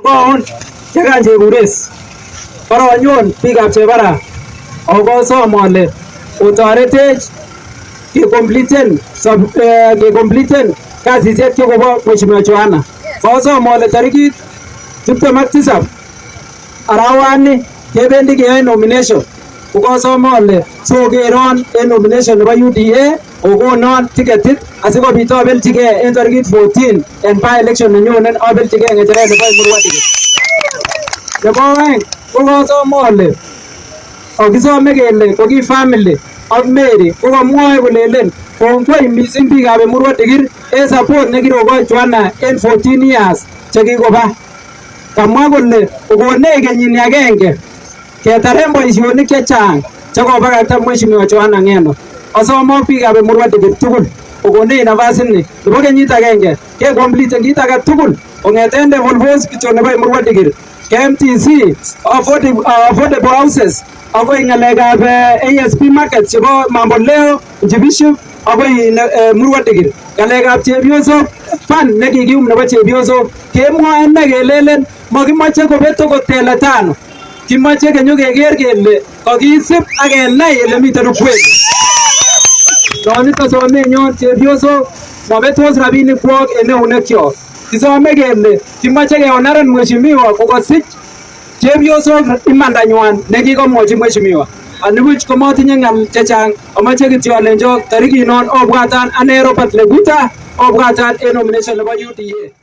Bon chekan chekures koronyon biikab Chepara akosom ale otoretech kekompliten kasisiek chekobo Mheshimiwa Johana. Kosom ale tarikit 27 arawani kebendi keyoe nomination. Kokosom ale sokeron en nomination nebo UDA okonon tiketit asikobit abeljigei en tarikit 14 en by election nenyonen abeljigei ng'echeret nebo Emurua Dikirr. Nebo oeng kokosom ale akisome kele ko ki family ak Mary kokamwoe kolelen kongoi mising biikab Emurua Dikirr en support nekirokoi Johana en 14 years chekikoba. Kamwa kole kokonech kenyini agenge ketaren boisionik chechang chekobakakta Mheshimiwa Johana Ng'eno. Asomok biikab Emurua Dikirr tugul kokonech nafasini nebo kenyit agenge kekompliten kit age tugul kong'eten devolvos kityo nebo Emurua Dikirr, KMTC, affordable houses akoi ng'alekab ASP market chebo Mamboleo, Njibiship akoi Emurua Dikirr. Ng'alekab chepyosok fund nekikium nebo chepyosok kemwoe ine kelelen makimoche kobet okot tele tano. Kimoche kenyo keker kele kakisib ak kenai ele miten ukweli. Nonito somenyon chepyosok mabetos rabinikwok en eunekyok. Kisome kele kimoche kehonoren Mheshimiwa kokosich chepyosok imandanywan nekikomwochi Mheshimiwa. Anibuch komatinye ng'al chechang, amache kityo alenjok tarikinon obwatan ane Robert Leguta obwatan en nomination nebo UDA.